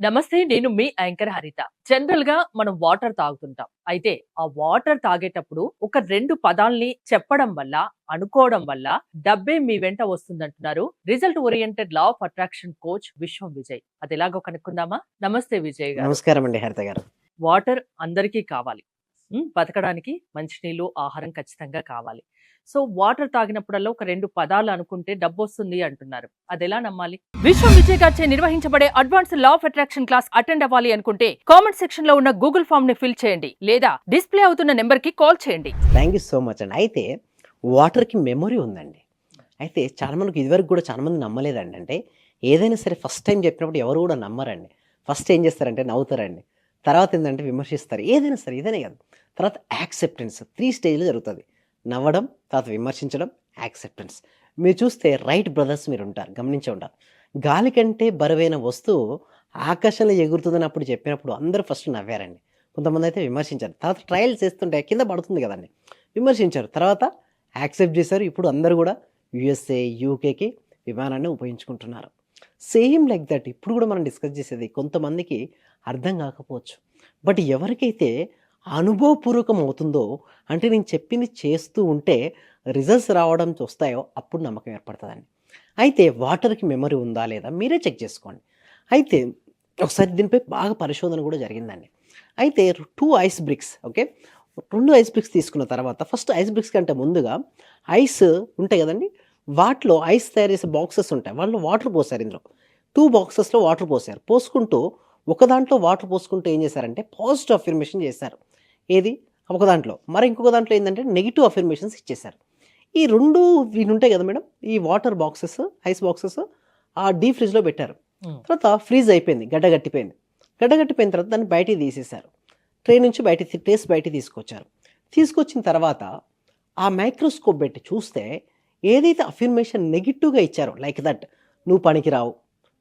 నమస్తే. నేను మీ యాంకర్ హరిత. జనరల్ గా మనం వాటర్ తాగుతుంటాం. అయితే ఆ వాటర్ తాగేటప్పుడు ఒక 2 పదాల్ని చెప్పడం వల్ల, అనుకోవడం వల్ల డబ్బే మీ వెంట వస్తుందంటున్నారు result oriented law of attraction coach Vishwam Vijay. అదెలాగో కనుక్కుందామా? నమస్తే విజయ్ గారు. నమస్కారం అండి హరిత గారు. వాటర్ అందరికీ కావాలి. బతకడానికి మంచినీళ్ళు, ఆహారం ఖచ్చితంగా కావాలి. సో వాటర్ తాగినప్పుడల్లా ఒక 2 పదాలు అనుకుంటే డబ్బొస్తుంది అంటున్నారు. అదెలా నమ్మాలి? విశ్వం విజయ్ గారిచే నిర్వహించబడే advance law of attraction class attend అవ్వాలి అనుకుంటే కామెంట్ సెక్షన్ లో ఉన్న గూగుల్ ఫామ్ ని ఫిల్ చేయండి లేదా డిస్ప్లే అవుతున్న నెంబర్ కి కాల్ చేయండి. థ్యాంక్ యూ సో మచ్ అండి. అయితే వాటర్కి మెమొరీ ఉందండి. అయితే చాలా మందికి ఇదివరకు కూడా చాలా మంది నమ్మలేదండి. అంటే ఏదైనా సరే ఫస్ట్ టైం చెప్పినప్పుడు ఎవరు కూడా నమ్మరండి. ఫస్ట్ ఏం చేస్తారంటే నవ్వుతారండి. తర్వాత ఏంటంటే విమర్శిస్తారు. ఏదైనా సరే ఇదనే కాదు. తర్వాత యాక్సెప్టెన్స్ 3 స్టేజ్లో జరుగుతుంది. నవ్వడం, తర్వాత విమర్శించడం, యాక్సెప్టెన్స్. మీరు చూస్తే రైట్ బ్రదర్స్ మీరు ఉంటారు, గమనించే ఉంటారు. గాలి కంటే బరువైన వస్తువు ఆకాశంలో ఎగురుతుందని అప్పుడు చెప్పినప్పుడు అందరూ ఫస్ట్ నవ్వారండి. కొంతమంది అయితే విమర్శించారు. తర్వాత ట్రయల్స్ చేస్తుంటే కింద పడుతుంది కదండి, విమర్శించారు. తర్వాత యాక్సెప్ట్ చేశారు. ఇప్పుడు అందరూ కూడా యుఎస్ఏ, యూకేకి విమానాన్ని ఉపయోగించుకుంటున్నారు. సేమ్ లైక్ దట్ ఇప్పుడు కూడా మనం డిస్కస్ చేసేది కొంతమందికి అర్థం కాకపోవచ్చు. బట్ ఎవరికైతే అనుభవపూర్వకం అవుతుందో, అంటే నేను చెప్పింది చేస్తూ ఉంటే రిజల్ట్స్ రావడం వస్తాయో అప్పుడు నమ్మకం ఏర్పడుతుందండి. అయితే వాటర్కి మెమరీ ఉందా లేదా మీరే చెక్ చేసుకోండి. అయితే ఒకసారి దీనిపై బాగా పరిశోధన కూడా జరిగిందండి. అయితే 2 ice bricks, okay, 2 ice bricks తీసుకున్న తర్వాత ఫస్ట్ ఐస్ బ్రిక్స్ కంటే ముందుగా ఐస్ ఉంటాయి కదండి, వాటిలో ఐస్ తయారు చేసే బాక్సెస్ ఉంటాయి. వాళ్ళు వాటర్ పోసారు. ఇందులో 2 బాక్సెస్లో వాటర్ పోసారు. పోసుకుంటూ ఒక దాంట్లో వాటర్ పోసుకుంటూ ఏం చేశారంటే పాజిటివ్ అఫర్మేషన్ చేశారు. ఏది ఒక దాంట్లో, మరి ఇంకొక దాంట్లో ఏంటంటే నెగిటివ్ అఫర్మేషన్స్ ఇచ్చేశారు. ఈ 2 ఇవి ఉంటాయి కదా మేడం, ఈ వాటర్ బాక్సెస్, ఐస్ బాక్సెస్ ఆ డీప్ ఫ్రిడ్జ్లో పెట్టారు. తర్వాత ఫ్రీజ్ అయిపోయింది, గడ్డగట్టిపోయింది. గడ్డగట్టిపోయిన తర్వాత దాన్ని బయటికి తీసేశారు. ట్రే నుంచి బయటికి తీసుకొచ్చారు. తీసుకొచ్చిన తర్వాత ఆ మైక్రోస్కోప్ పెట్టి చూస్తే ఏదైతే అఫర్మేషన్ నెగిటివ్గా ఇచ్చారో, లైక్ దట్ నువ్వు పనికిరావు,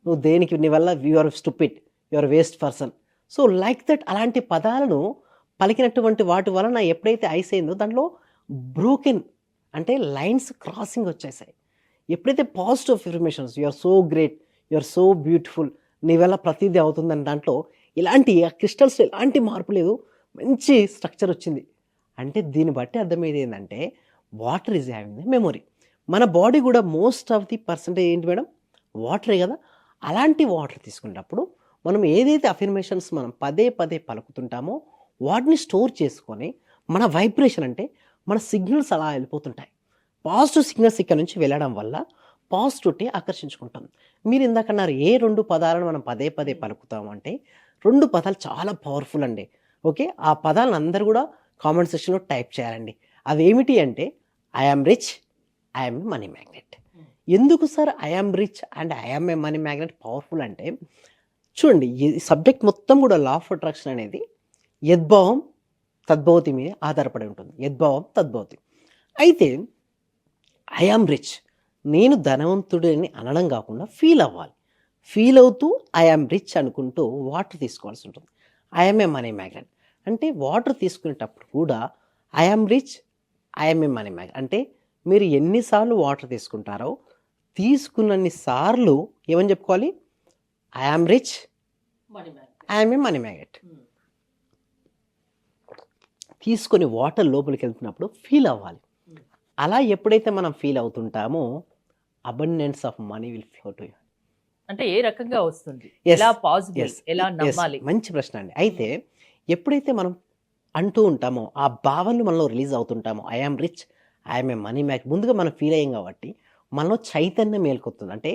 నువ్వు దేనికి, నీ వల్ల you are stupid, you are waste person, so like that అలాంటి పదాలను పలికినటువంటి వాటి వలన ఎప్పుడైతే ఐస్ అయిందో దాంట్లో బ్రోకెన్ అంటే లైన్స్ క్రాసింగ్ వచ్చేసాయి. ఎప్పుడైతే positive affirmations, you are so great, you are so beautiful, నీ వల్ల ప్రతిదీ అవుతుందని దాంట్లో ఇలాంటి క్రిస్టల్స్ ఎలాంటి మార్పు లేదు, మంచి స్ట్రక్చర్ వచ్చింది. అంటే దీన్ని బట్టి అర్థమయ్యేది ఏంటంటే water is having the memory. మన బాడీ కూడా మోస్ట్ ఆఫ్ ది పర్సంటేజ్ ఏంటి మేడం, వాటరే కదా. అలాంటి వాటర్ తీసుకున్నప్పుడు మనం ఏదైతే అఫర్మేషన్స్ మనం పదే పదే పలుకుతుంటామో వాటిని స్టోర్ చేసుకొని మన వైబ్రేషన్ అంటే మన సిగ్నల్స్ అలా వెళ్ళిపోతుంటాయి. పాజిటివ్ సిగ్నల్స్ ఇక్కడ నుంచి వెళ్ళడం వల్ల పాజిటివిటీ ఆకర్షించుకుంటాం. మీరు ఇందాకన్నారు ఏ 2 పదాలను మనం పదే పదే పలుకుతాం అంటే 2 పదాలు చాలా పవర్ఫుల్ అండి. ఓకే, ఆ పదాలను అందరూ కూడా కామెంట్ సెక్షన్లో టైప్ చేయాలండి. అవి ఏమిటి అంటే I am rich, I'm a money magnet. ఎందుకు sir I am rich and I'm a money magnet powerful అంటే, చూడండి ఈ సబ్జెక్ట్ మొత్తం కూడా లా ఆఫ్ అట్రాక్షన్ అనేది యద్భావం తద్భవతి మీద ఆధారపడి ఉంటుంది. యద్భావం తద్భవతి. అయితే ఐఆమ్ రిచ్, నేను ధనవంతుడిని అనడం కాకుండా ఫీల్ అవ్వాలి. ఫీల్ అవుతూ ఐఆమ్ రిచ్ అనుకుంటూ వాటర్ తీసుకోవాల్సి ఉంటుంది. ఐఎమ్ ఏ మనీ మ్యాగ్నెట్ అంటే వాటర్ తీసుకునేటప్పుడు కూడా I am rich, I'm a money magnet అంటే మీరు ఎన్నిసార్లు వాటర్ తీసుకుంటారో తీసుకున్నన్ని సార్లు ఏమని చెప్పుకోవాలి, I am rich, I'm a money magnet. తీసుకొని వాటర్ లోపలికి వెళ్తున్నప్పుడు ఫీల్ అవ్వాలి. అలా ఎప్పుడైతే మనం ఫీల్ అవుతుంటామో abundance of money will flow to you. అంటే ఏ రకంగా వస్తుంది, ఎలా పాసిబుల్, ఎలా నమ్మాలి? మంచి ప్రశ్న అండి. అయితే ఎప్పుడైతే మనం అంటూ ఉంటామో ఆ భావనలు మనలో రిలీజ్ అవుతుంటామో I am rich, I'm a money mag, ముందుగా మనం ఫీల్ అయ్యాం కాబట్టి మనలో చైతన్యం మేల్కొస్తుంది. అంటే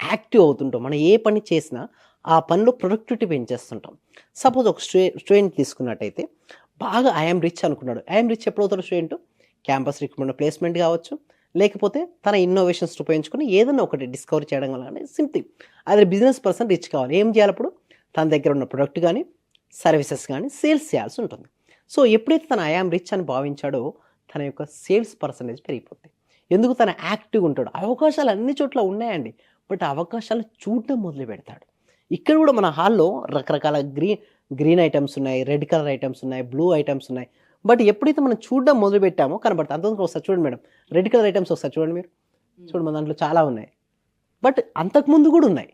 యాక్టివ్ అవుతుంటాం. మనం ఏ పని చేసినా ఆ పనిలో ప్రొడక్టివిటీ పెంచేస్తుంటాం. సపోజ్ ఒక స్టూడెంట్ తీసుకున్నట్టయితే బాగా ఐఎమ్ రిచ్ అనుకున్నాడు. ఐఎమ్ రిచ్ ఎప్పుడు అవుతాడు స్టూడెంట్, క్యాంపస్ రిక్రూట్మెంట్ ప్లేస్మెంట్ కావచ్చు, లేకపోతే తన ఇన్నోవేషన్స్ ఉపయోగించుకొని ఏదైనా ఒకటి డిస్కవర్ చేయడం వల్ల సింపుల్. అదే బిజినెస్ పర్సన్ రిచ్ కావాలి, ఏం చేయాలి అప్పుడు, తన దగ్గర ఉన్న ప్రొడక్ట్ కానీ సర్వీసెస్ కానీ సేల్స్ చేయాల్సి ఉంటుంది. సో ఎప్పుడైతే తన ఐఆమ్ రిచ్ అని భావించాడో తన యొక్క సేల్స్ పర్సంటేజ్ పెరిగిపోతుంది. ఎందుకు, తన యాక్టివ్గా ఉంటాడు. అవకాశాలు అన్ని చోట్ల ఉన్నాయండి, బట్ అవకాశాలు చూడడం మొదలు పెడతాడు. ఇక్కడ కూడా మన హాల్లో రకరకాల గ్రీన్ ఐటమ్స్ ఉన్నాయి, రెడ్ కలర్ ఐటమ్స్ ఉన్నాయి, బ్లూ ఐటమ్స్ ఉన్నాయి. బట్ ఎప్పుడైతే మనం చూడడం మొదలు పెట్టామో కనబడుతుంది. అంతకు ఒకసారి చూడండి మేడం, రెడ్ కలర్ ఐటమ్స్ ఒకసారి చూడండి మీరు, చూడండి మన దాంట్లో చాలా ఉన్నాయి. బట్ అంతకుముందు కూడా ఉన్నాయి,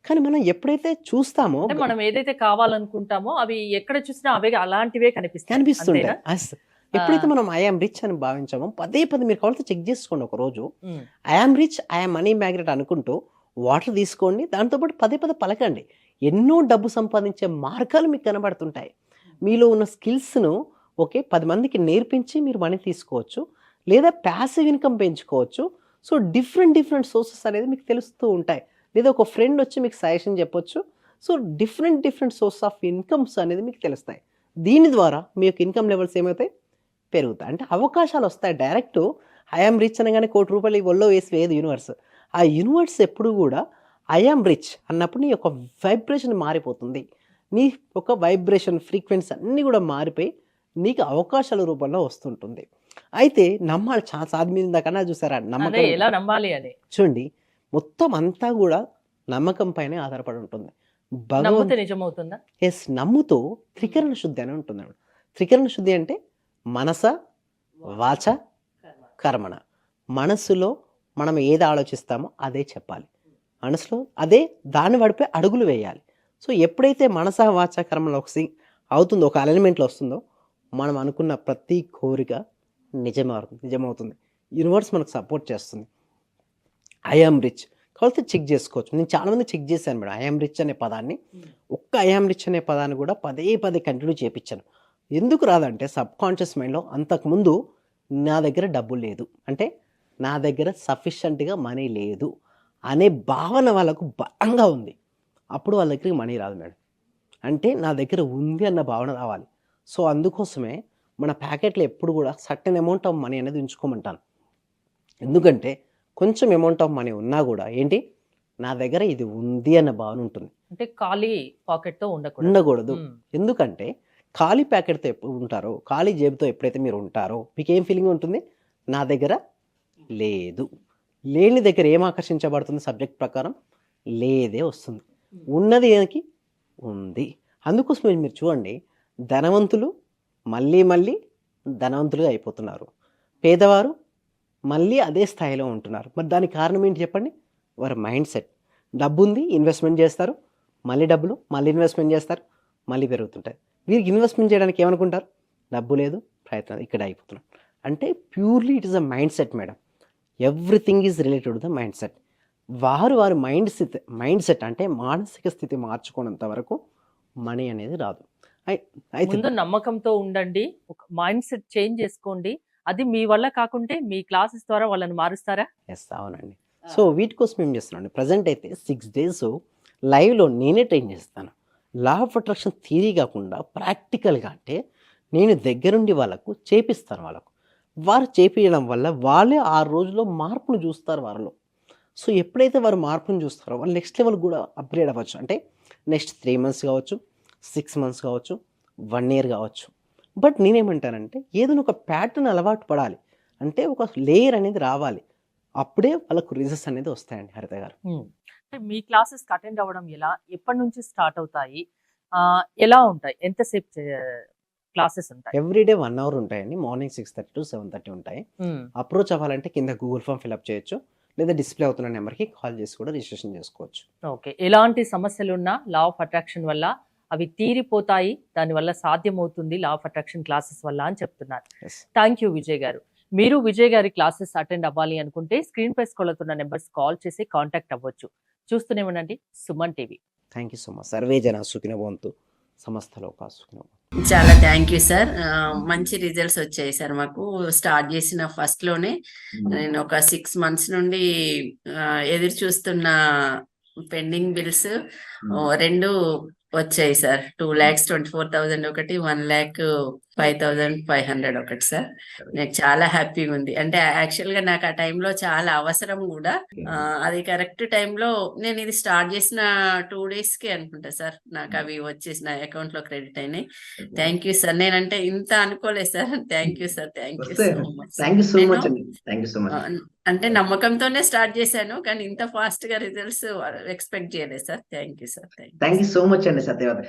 కానీ మనం ఎప్పుడైతే చూస్తామో అంటే మనం ఏదైతే కావాలనుకుంటామో అవి ఎక్కడ చూసినా అవే అలాంటివే కనిపిస్తాయి. కనిపిస్తుంటాయి. అంతేనా? ఎప్పుడైతే మనం ఐఆమ్ రిచ్ అని భావించామో పదే పదే మీరు కావాలంటే చెక్ చేసుకోండి. ఒక రోజు um, I am rich, I am money magnet అనుకుంటూ వాటర్ తీసుకోండి. దాంతోపాటు పదే పదే పలకండి. ఎన్నో డబ్బు సంపాదించే మార్గాలు మీకు కనబడుతుంటాయి. మీలో ఉన్న స్కిల్స్ను ఓకే 10 మందికి నేర్పించి మీరు మనీ తీసుకోవచ్చు, లేదా ప్యాసివ్ ఇన్కమ్ పెంచుకోవచ్చు. సో డిఫరెంట్ సోర్సెస్ అనేది మీకు తెలుస్తూ ఉంటాయి. లేదా ఒక ఫ్రెండ్ వచ్చి మీకు సజెషన్ చెప్పొచ్చు. So different source of incomes అనేది మీకు తెలుస్తాయి. దీని ద్వారా మీ యొక్క ఇన్కమ్ లెవెల్స్ ఏమవుతాయి, పెరుగుతాయి. అంటే అవకాశాలు వస్తాయి. డైరెక్ట్ ఐఆమ్ రిచ్ అనగానే ₹1,00,00,000 ఈ ఒళ్ళో వేసి వేయదు యూనివర్స్. ఆ యూనివర్స్ ఎప్పుడు కూడా ఐఆమ్ రిచ్ అన్నప్పుడు నీ యొక్క వైబ్రేషన్ మారిపోతుంది. నీ యొక్క వైబ్రేషన్ ఫ్రీక్వెన్సీ అన్నీ కూడా మారిపోయి నీకు అవకాశాల రూపంలో వస్తుంటుంది. అయితే నమ్మాలి. సాధి మీద కన్నా చూసారా అదే నమ్మకం. ఎలా నమ్మాలి అని. చూడండి, మొత్తం అంతా కూడా నమ్మకం పైనే ఆధారపడి ఉంటుంది. నమ్మితే నిజమవుతుందా? ఎస్, నమ్ముతూ త్రికరణ శుద్ధి అని ఉంటుంది. త్రికరణ శుద్ధి అంటే మనస, వాచ, కర్మణ. మనస్సులో మనం ఏది ఆలోచిస్తామో అదే చెప్పాలి. మనసులో అదే దాన్ని వడిపే అడుగులు వేయాలి. సో ఎప్పుడైతే మనస, వాచ, కర్మలో అవుతుందో, ఒక అలైన్మెంట్లో వస్తుందో, మనం అనుకున్న ప్రతి కోరిక నిజమవుతుంది. యూనివర్స్ మనకు సపోర్ట్ చేస్తుంది. ఐఆమ్ రిచ్ కావాలంటే చెక్ చేసుకోవచ్చు. నేను చాలామంది చెక్ చేశాను మేడం. ఐఆమ్ రిచ్ అనే పదాన్ని, ఒక్క ఐఆమ్ రిచ్ అనే పదాన్ని కూడా పదే కంటిన్యూ చేయించాను. ఎందుకు రాదంటే సబ్ కాన్షియస్ మైండ్లో అంతకుముందు నా దగ్గర డబ్బు లేదు, అంటే నా దగ్గర సఫిషియెంట్గా మనీ లేదు అనే భావన వాళ్ళకు బలంగా ఉంది. అప్పుడు వాళ్ళ దగ్గరికి మనీ రాదు మేడం. అంటే నా దగ్గర ఉంది అన్న భావన రావాలి. సో అందుకోసమే మన ప్యాకెట్లో ఎప్పుడు కూడా సర్టెన్ అమౌంట్ ఆఫ్ మనీ అనేది ఉంచుకోమంటాను. ఎందుకంటే కొంచెం అమౌంట్ ఆఫ్ మనీ ఉన్నా కూడా ఏంటి, నా దగ్గర ఇది ఉంది అన్న భావన ఉంటుంది. అంటే ఖాళీ పాకెట్ తో ఉండకూడదు. ఎందుకంటే ఖాళీ ప్యాకెట్తో ఎప్పుడు ఉంటారో, ఖాళీ జేబుతో ఎప్పుడైతే మీరు ఉంటారో మీకు ఏం ఫీలింగ్ ఉంటుంది, నా దగ్గర లేదు. లేని దగ్గర ఏం ఆకర్షించబడుతుంది, సబ్జెక్ట్ ప్రకారం లేదే వస్తుంది. ఉన్నది ఏనికి ఉంది. అందుకోసమే మీరు చూడండి, ధనవంతులు మళ్ళీ ధనవంతులుగా అయిపోతున్నారు, పేదవారు మళ్ళీ అదే స్థాయిలో ఉంటున్నారు. మరి దానికి కారణం ఏంటి చెప్పండి, వారి మైండ్ సెట్. డబ్బు ఉంది, ఇన్వెస్ట్మెంట్ చేస్తారు, మళ్ళీ ఇన్వెస్ట్మెంట్ చేస్తారు, మళ్ళీ పెరుగుతుంటాయి. వీరికి ఇన్వెస్ట్మెంట్ చేయడానికి ఏమనుకుంటారు, డబ్బు లేదు, ప్రయత్నం ఇక్కడ అయిపోతున్నారు. అంటే purely it is a mind set madam. Everything is related to the mind set. వారి మైండ్ సెట్ అంటే మానసిక స్థితి మార్చుకున్నంత వరకు మనీ అనేది రాదు. అయితే నమ్మకంతో ఉండండి, ఒక మైండ్ సెట్ చేంజ్ చేసుకోండి. అది మీ వల్ల కాకుంటే మీ క్లాసెస్ ద్వారా వాళ్ళని మారుస్తారా? ఎస్, అవునండి. సో వీటి కోసం ఏం చేస్తున్నాను, ప్రజెంట్ అయితే 6 days లైవ్లో నేనే ట్రైన్ చేస్తాను. లా ఆఫ్ అట్రాక్షన్ థియరీ కాకుండా ప్రాక్టికల్గా, అంటే నేను దగ్గరుండి వాళ్ళకు చేపిస్తాను. వారు చేపించడం వల్ల వాళ్ళే 6 రోజుల్లో మార్పును చూస్తారు వారిలో. సో ఎప్పుడైతే వారు మార్పును చూస్తారో వాళ్ళు నెక్స్ట్ లెవెల్ కూడా అప్గ్రేడ్ అవ్వచ్చు. అంటే నెక్స్ట్ 3 months కావచ్చు, 6 months కావచ్చు, 1 year కావచ్చు. బట్ నేనేమంటానంటే ఏదైనా ఒక ప్యాటర్న్ అలవాటు పడాలి, అంటే ఒక లేయర్ అనేది రావాలి. అప్పుడే వాళ్ళకు రిజల్ట్స్ అనేది వస్తాయండి. హరిత గారు, మీ క్లాసెస్ అటెండ్ అవ్వడం ఎలా, ఎప్పటి నుంచి స్టార్ట్ అవుతాయి, ఎలా ఉంటాయి, ఎంతసేపు క్లాసెస్ ఉంటాయి? ఎవ్రీడే 1 hour ఉంటాయండి. మార్నింగ్ 6:30 to 7:30 ఉంటాయి. అప్రోచ్ అవ్వాలంటే కింద గూగుల్ ఫామ్ ఫిల్అప్ చేయొచ్చు, లేదా డిస్ప్లే అవుతున్న నెంబర్కి కాల్ చేసి కూడా రిజిస్ట్రేషన్ చేసుకోవచ్చు. ఓకే, ఎలాంటి సమస్యలు ఉన్నా లా ఆఫ్ అట్రాక్షన్ వల్ల అవి తీరిపోతాయి, దానివల్ల సాధ్యమవుతుంది లా ఆఫ్ అట్రాక్షన్ క్లాసెస్ వల్ల అని చెప్తున్నారు. థ్యాంక్ యూ విజయ్ గారు. మీరు విజయ్ గారి క్లాసెస్ అటెండ్ అవ్వాలి అనుకుంటే స్క్రీన్ పై స్క్రోల్ అవుతున్న నెంబర్స్ కాల్ చేసి కాంటాక్ట్ అవ్వచ్చు. చూస్తూనే ఉండండి Suman TV. Thank you so much. Survey జన సుఖినో భవంతు, సమస్త లోకా సుఖినో భవంతు. చాలా థ్యాంక్ యూ సార్. మంచి రిజల్ట్స్ వచ్చాయి సార్. మాకు స్టార్ట్ చేసిన ఫస్ట్ లోనే నేను ఒక 6 months నుండి ఎదురు చూస్తున్న పెండింగ్ బిల్స్ 2 వచ్చాయి సార్. 2,24,000 ఒకటి, 1,05,500 ఒకటి సార్. నాకు చాలా హ్యాపీగా ఉంది. అంటే యాక్చువల్ గా నాకు ఆ టైంలో చాలా అవసరం కూడా. అది కరెక్ట్ టైంలో నేను ఇది స్టార్ట్ చేసిన 2 days కి అనుకుంటా సార్ నాకు అవి వచ్చేసి నా అకౌంట్ లో క్రెడిట్ అయినాయి. Thank you sir. నేనంటే ఇంత అనుకోలేదు sir. Thank you sir. Thank you so much. అంటే నమ్మకంతోనే స్టార్ట్ చేశాను, కానీ ఇంత ఫాస్ట్ గా రిజల్ట్స్ ఎక్స్పెక్ట్ చేయలేదు sir. Thank you sir. Thank you so much అండి సత్యవతి.